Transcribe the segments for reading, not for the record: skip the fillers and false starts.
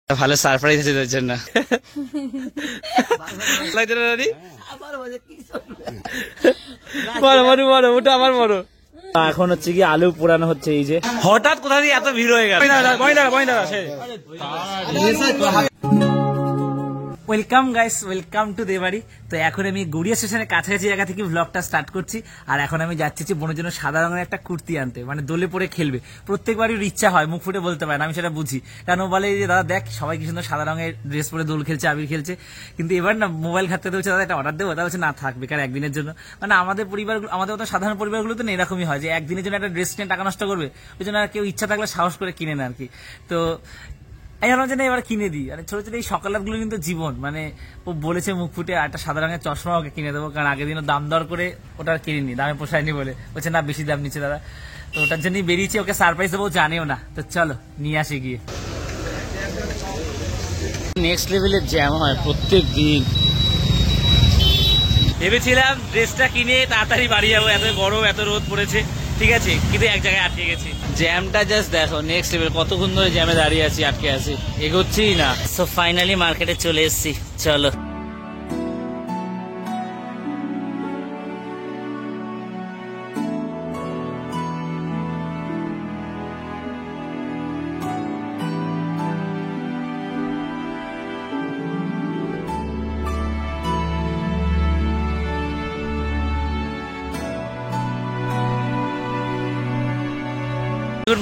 ভালো সারপ্রাইজ আছে তোর জন্য। ওটা আমার বড়। এখন হচ্ছে কি আলু পোড়ানো হচ্ছে। এই যে হঠাৎ কোথা দিয়ে এত ভিড় হয়ে গেল। ওয়েলকাম গাইস, ওয়েলকাম টু দেবাড়ি। তো এখন আমি গড়িয়া স্টেশনের কাছাকাছি জায়গা থেকে ব্লগটা স্টার্ট করছি। আর এখন আমি যাচ্ছি বোনের জন্য সাদা রঙের একটা কুর্তি আনতে, মানে দোলে পরে খেলবে। প্রত্যেকবারই ইচ্ছা হয়, মুখ ফুটে বলতে পারে না, আমি সেটা বুঝি। কারণ ও বলে যে দাদা দেখ সবাই কি সুন্দর সাদা রঙের ড্রেস পরে দোল খেলছে, আবির খেলছে। কিন্তু এবার না মোবাইল ঘাটতে বলছে দাদা একটা অর্ডার দেবো, তা বলছে না থাক বেকার একদিনের জন্য। মানে আমাদের পরিবারগুলো, আমাদের মতো সাধারণ পরিবারগুলো তো এরকমই হয় যে একদিনের জন্য একটা ড্রেস কিনে টাকা নষ্ট করবে, ওই জন্য আর কেউ ইচ্ছা থাকলে সাহস করে কিনে না আর কি। তো এই আমার জন্য এবার কিনে দিই। মানে ছোট ছোট এই সকালগুলো কিন্তু জীবন। মানে ও বলেছে মুখ ফুটে একটা সাদা রঙের চশমা ওকে কিনে দেবো, কারণ আগের দিনও দাম দর করে ওটা কিনিনি, দামে পোষায়নি বলে। বলছে না বেশি দাম নিচ্ছে দাদা। তো ওটার জন্যই বেরিয়েছি, ওকে সারপ্রাইজ দেবো, জানেও না। তো চলো নিয়ে আসি গিয়ে। নেক্সট লেভেলের জ্যাম হয় প্রত্যেক দিন। ভেবেছিলাম ড্রেসটা কিনে তাড়াতাড়ি বাড়ি যাবো, এত গরম এত রোদ পড়েছে, ঠিক আছে, কিন্তু এক জায়গায় আটকে গেছি। জ্যামটা জাস্ট দেখো, নেক্সট লেভেল। কতক্ষণ ধরে জ্যামে দাঁড়িয়ে আছি, আটকে আছি, এগোচ্ছি না। সো ফাইনালি মার্কেটে চলে এসেছি, চলো।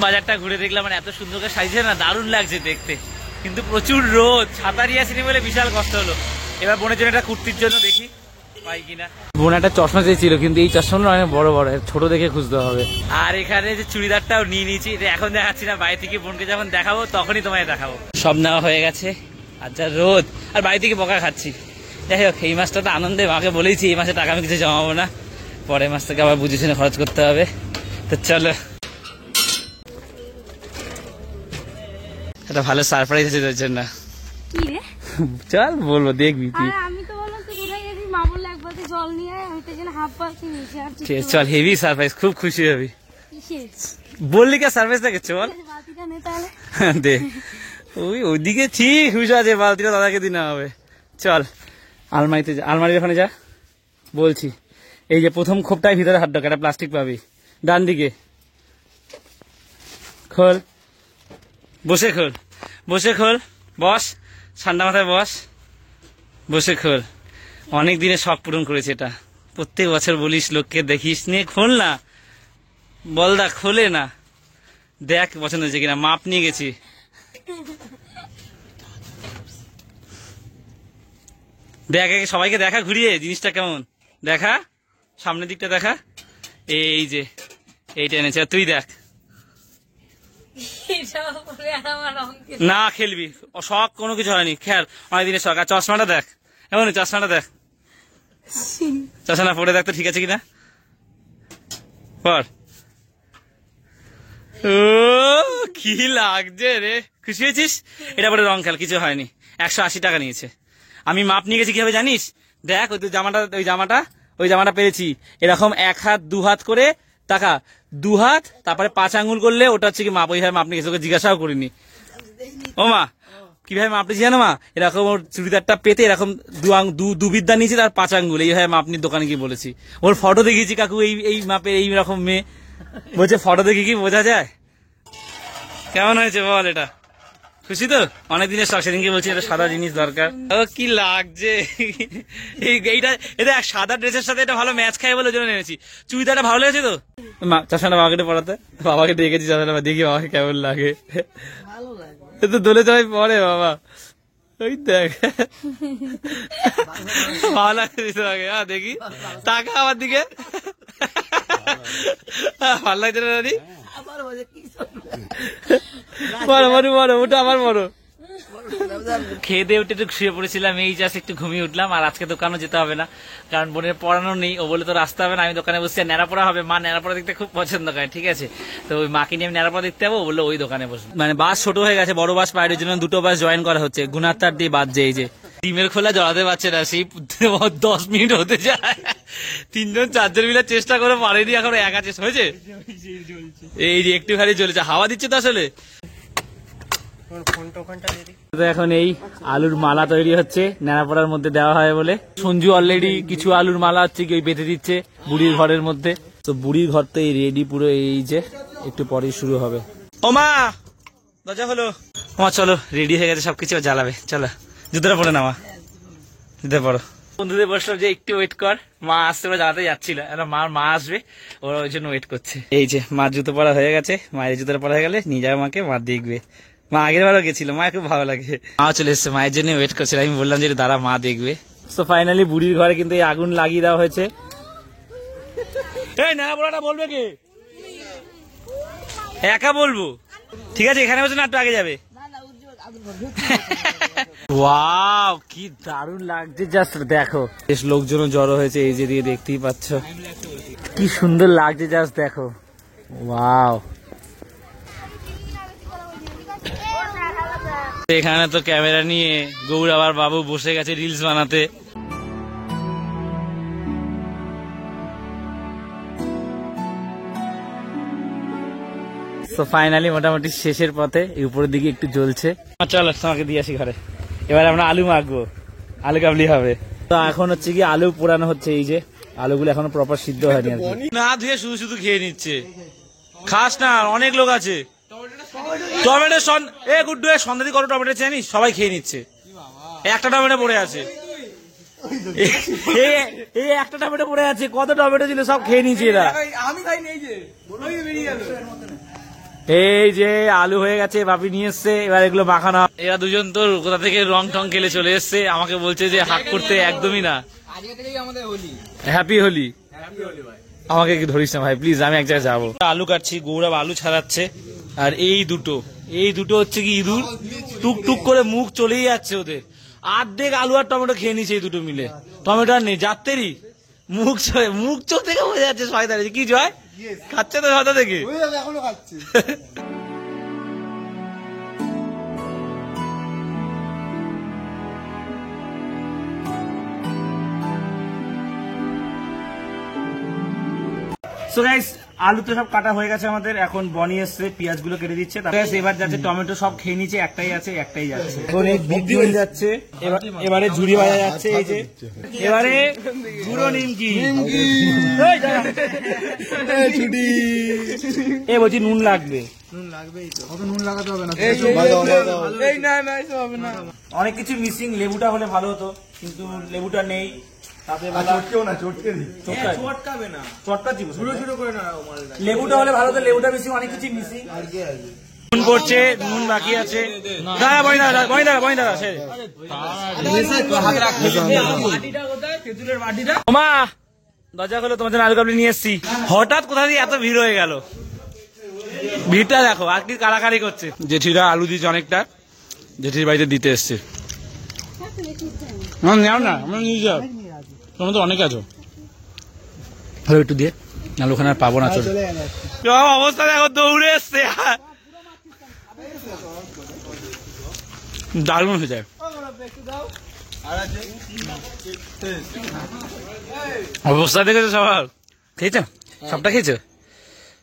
বাজারটা ঘুরে দেখলাম, মানে এত সুন্দর করে সাজিয়েছে না, দারুণ লাগছে দেখতে। কিন্তু প্রচুর রোদ, ছাতা নিয়ে আসিনি বলে বিশাল কষ্ট হলো। এবার বোনের জন্য একটা কুর্তির জন্য দেখি পাই কিনা। বোন একটা চশমা চেয়েছিল, কিন্তু এই চশমাগুলো অনেক বড় বড়, ছোট দেখে খুঁজতে হবে। আর এখানে যে চুড়িদারটাও নিয়ে নিয়েছি, এখন দেখাচ্ছি না, বাড়ি থেকে বোনকে যখন দেখাবো তখনই তোমায় দেখাবো। সব নেওয়া হয়ে গেছে। আর যা রোদ, আর বাড়ি থেকে বকা খাচ্ছি। যাই হোক, এই মাসটা তো আনন্দে, মাকে বলেছি এই মাসে টাকা আমি কিছু জমাবো না, পরের মাস থেকে আবার বুঝে শুনে খরচ করতে হবে। তো চলো, একটা ভালো সারপ্রাইজ আছে তোর জন্য। কি রে? চল বলবো, দেখবি তুই। আমি তো বললাম তুই কোথায় গেছিস, মা বলল এক বালতি জল নিয়ে আয়, আমি তো জন্য হাফ বালতি নিয়েছি। আর চল, হেভি সারপ্রাইজ, খুব খুশি হবি। কিসের বললি কে সারপ্রাইজ থাকে? চল বালতিটা নে তাহলে। দে, ওইদিকে ঠিক খুশি আছে, বালতিটা দাদাকে দিতে হবে। চল আলমারিতে যা, আলমারির ওখানে যা বলছি। এই যে প্রথম খোপটায় ভিতরে হাত ঢোকা, একটা প্লাস্টিক পাবি, ডান দিকে খোল, বসে খোল, বসে খোল, বস, ঠান্ডা মাথায় বস, বসে খোল। অনেক দিনের শখ পূরণ করেছে এটা। প্রত্যেক বছর বলিস লোককে দেখিস, নিয়ে খোল না, বলদা খোলে না। দেখ পছন্দ হয়েছে কিনা, মাপ নিয়ে গেছি। দেখ সবাইকে দেখা, ঘুরিয়ে জিনিসটা কেমন দেখা, সামনের দিকটা দেখা। এই যে এইটা এনেছে, তুই দেখ। না খেলবি, শখ কোনো কিছু হয়নি, খেয়াল অনেকদিনের শখ। আর চশমাটা দেখ, এমন চশমাটা দেখ, চশমা পরে দেখ তো ঠিক আছে কিনা, পর। ও কি লাগছে রে, খুশি হয়েছিস? এটা পরে রং খেল, কিছু হয়নি। 180 টাকা নিয়েছে। আমি মাপ নিয়ে গেছি কিভাবে জানিস? দেখ ওই জামাটা, ওই জামাটা পেরেছি এরকম 1 হাত 2 হাত করে টাকা, 2 হাত তারপরে 5 আঙ্গুল করলে ওটা হচ্ছে কি মাপ। ওইভাবে মাপ নিয়ে গেছে, ওকে জিজ্ঞাসাও করিনি। ও মা কিভাবে মাপ নিয়েছি জানো মা? এরকম ওর চুড়িদারটা পেতে এরকম 2 বিদ্যা নিয়েছি, তার 5 আঙ্গুল, এইভাবে মাপ নিয়ে দোকানে গিয়ে বলেছি। ওর ফটো দেখিয়েছি, কাকু এই মাপের এই রকম মেয়ে। বলছে ফটো দেখি কি বোঝা যায়? কেমন হয়েছে বল? এটা খুশি তো? অনেকদিনের শখ, সেদিনকে বলছি এটা সাদা জিনিস দরকার। ও কি লাগছে এইটা, এটা সাদা ড্রেসের সাথে এটা ভালো ম্যাচ খায় বলে জন্য এনেছি। চুড়িদারটা ভালো লেগেছে তো? চশমাটা বাবাকে পড়াতে, বাবাকে ডেকেছি চশমাটা, দেখি বাবাকে কেমন লাগে। তো দোলে সবাই পরে বাবা, ওই দেখ ভালো লাগছে তোমাকে, দেখি টাকা আমার দিকে, ভালো লাগছে না রানি? ওটা আমার বড়। খেয়ে দিয়ে উঠে একটু শুয়ে পড়েছিলাম, এই জাস্ট একটু ঘুমিয়ে উঠলাম। আর আজকে দোকানও যেতে হবে না, কারণ বোনের পড়ানো নেই। ও বলে তোর আসতে হবে না, আমি দোকানে বসছি। ন্যাড়াপড়া হবে, মা ন্যাড়াপড়া দেখতে খুব পছন্দ করে, ঠিক আছে। তো ওই মাকে নিয়ে আমি ন্যাড়াপড়া দেখতে যাবো, বললো ওই দোকানে বসবো। মানে বাস ছোট হয়ে গেছে, বড় বাস পায়, ওই জন্য 2টো বাস জয়েন করা হচ্ছে। গুণাত্মার দিয়ে বাদ যে এই যে ডিমের খোলা জড়াতে পারছে না, সেই 10 মিনিট হতে যায়। 3জন 4জন মিলে চেষ্টা করে পারেনি, এখন একা চেষ্টা হয়েছে। এই যে একটু খালি চলেছে, হাওয়া দিচ্ছে তো আসলে। তো এখন এই আলুর মালা তৈরি হচ্ছে ন্যাড়াপড়ার মধ্যে দেওয়া হয় বলে। সঞ্জু অলরেডি কিছু আলুর মালা হচ্ছে কি ওই বেঁধে দিচ্ছে বুড়ির ঘরের মধ্যে। তো বুড়ির ঘর তো এই রেডি পুরো, এই যে একটু পরেই শুরু হবে। ও মা দরজা হলো। মা চলো, রেডি হয়ে গেছে সবকিছু, জ্বালাবে। চলো জুতোটা পরে নামা, জুতো পরো। বন্ধুদের বসলাম যে একটু ওয়েট কর, মা আসতে ওরা জ্বালাতে যাচ্ছিল, মা আসবে, ওরা ওই জন্য ওয়েট করছে। এই যে মার জুতো পরা হয়ে গেছে, মায়ের জুতোটা পরা হয়ে গেলে নিয়ে যাবে মাকে, মা দেখবে। মা আগের বারও গেছিল, মা খুব ভালো লাগে। মা চলে এসছে, মায়ের জন্য ওয়েট করছিল। আমি বললাম যে দাঁড়া, মা দেখবে। তো ফাইনালি বুড়ির ঘরে কিন্তু এই আগুন লাগিয়ে দেওয়া হয়েছে। এই না বলাটা বলবে কে? একা বলবো, ঠিক আছে? এখানে বসে না, একটু আগে যাবে। ওয়াও কি দারুণ লাগছে, জাস্ট দেখো। বেশ লোকজনও জড়ো হয়েছে এই যে দিয়ে, দেখতেই পাচ্ছ কি সুন্দর লাগছে, জাস্ট দেখো। ওয়াও, এখানে তো ক্যামেরা নিয়ে গৌর আবার বাবু বসে গেছে রিলস বানাতে। তো ফাইনালি মোটামুটি শেষের পথে, এই উপরের দিকে একটু জ্বলছে। চলো তোমাকে দিয়ে আসি ঘরে। এবার আমরা আলু মাখবো, আলু কাবলি হবে। তো এখন হচ্ছে কি আলু পোড়ানো হচ্ছে, এই যে আলুগুলো এখনো প্রপার সিদ্ধ হয়নি আর কি। না ধুয়ে শুধু শুধু খেয়ে নিচ্ছে, খাস না, অনেক লোক আছে। টমেটো গুড্ডু সন্ধ্যা কত টমেটো জানিস, সবাই খেয়ে নিচ্ছে। একটা টমেটো পড়ে আছে, এই একটা টমেটো পড়ে আছে, কত টমেটো ছিল সব খেয়ে নিচ্ছে এরা। এই যে আলু হয়ে গেছে, বাপি নিয়ে এসছে, এবার এগুলো মাখানো। এরা দুজন তো কোথা থেকে রং টং খেলে চলে এসছে, আমাকে বলছে যে হাক করতে, একদমই না। হ্যাপি হোলি। আমাকে কি ধরিস না ভাই প্লিজ, আমি এক জায়গায় যাবো। আলু কাটছি, গৌরব আলু ছাড়াচ্ছে। আর এই দুটো হচ্ছে কি ইঁদুর, টুক টুক করে মুখ চলেই যাচ্ছে ওদের। অর্ধেক আলু আর টমেটো খেয়ে নিচ্ছে এই দুটো মিলে। টমেটো আর নেই, যাত্রেরই মুখ চোখ থেকে বোঝা যাচ্ছে শয়তানি। কি জয় খাচ্ছে তো হঠাৎ থেকে। এখনো খাচ্ছি। সো গাইস, আলু তো সব কাটা হয়ে গেছে আমাদের, এখন বনি এসছে পেঁয়াজ গুলো কেটে দিচ্ছে। এবার যাচ্ছে টমেটো সব খেয়ে নিচ্ছে, একটাই আছে, একটাই যাচ্ছে। এখন এই বৃদ্ধি হয়ে যাচ্ছে, এবারে ঝুড়ি বাজা যাচ্ছে। এই যে এবারে গুঁড়ো নিমকি, এ বলছি নুন লাগবে। অনেক কিছু মিসিং, লেবুটা হলে ভালো হতো, কিন্তু লেবুটা নেই। লেবুটা হলে ভালো হতো, লেবুটা মিসিং, অনেক কিছু মিসিং। নুন পড়ছে, নুন বাকি আছে। মা দরজা খোলো, তোমার জন্য আলু কাবলি নিয়ে এসছি। হঠাৎ কোথা দিয়ে এত ভিড় হয়ে গেল, ভিড়টা দেখো, আর কি কারাকারি করছে। জেঠিরা আলু দিয়েছে অনেকটা, জেঠির বাড়িতে দিতে এসছে। নেও না, আমরা নিয়ে যাও, তোমরা তো অনেক আছো। ভালো একটু দিয়ে, নাহলে ওখানে আর পাবো না। চলো, অবস্থা দেখো, দৌড়ে এসছে, দারুণ হয়ে যায়। অবস্থা দেখেছো সবার? খেয়েছো? সবটা খেয়েছো?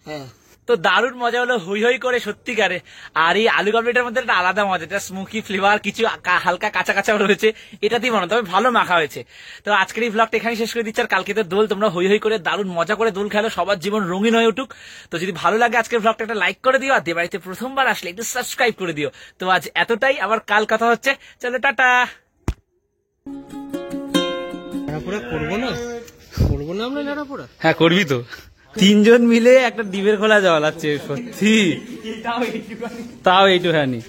হ্যাঁ। তো দারুণ মজা হলো, হই হই করে সত্যিকারে। আর এই আলু কাবলিটার মধ্যে একটা আলাদা মজা, এটা স্মোকি ফ্লেভার, কিছু হালকা কাঁচা কাঁচা রয়েছে, এটাতেই মনে, তবে ভালো মাখা হয়েছে। তো আজকের এই ব্লগটা এখানে শেষ করে দিচ্ছি। আর কালকে তো দোল, তোমরা হই হই করে দারুণ মজা করে দোল খেলো, সবার জীবন রঙিন হয়ে উঠুক। তো যদি ভালো লাগে আজকের ব্লগটা একটা লাইক করে দিও, আর বাড়িতে প্রথমবার আসলে একটু সাবস্ক্রাইব করে দিও। তো আজ এতটাই, আবার কাল কথা হচ্ছে। চলো টাটা। করবো না আমরা নাড়াপোড়া? হ্যাঁ করবি তো, তিনজন মিলে একটা ডিবের খোলা যাওয়া লাগছে সত্যি, তাও এইটুখানি।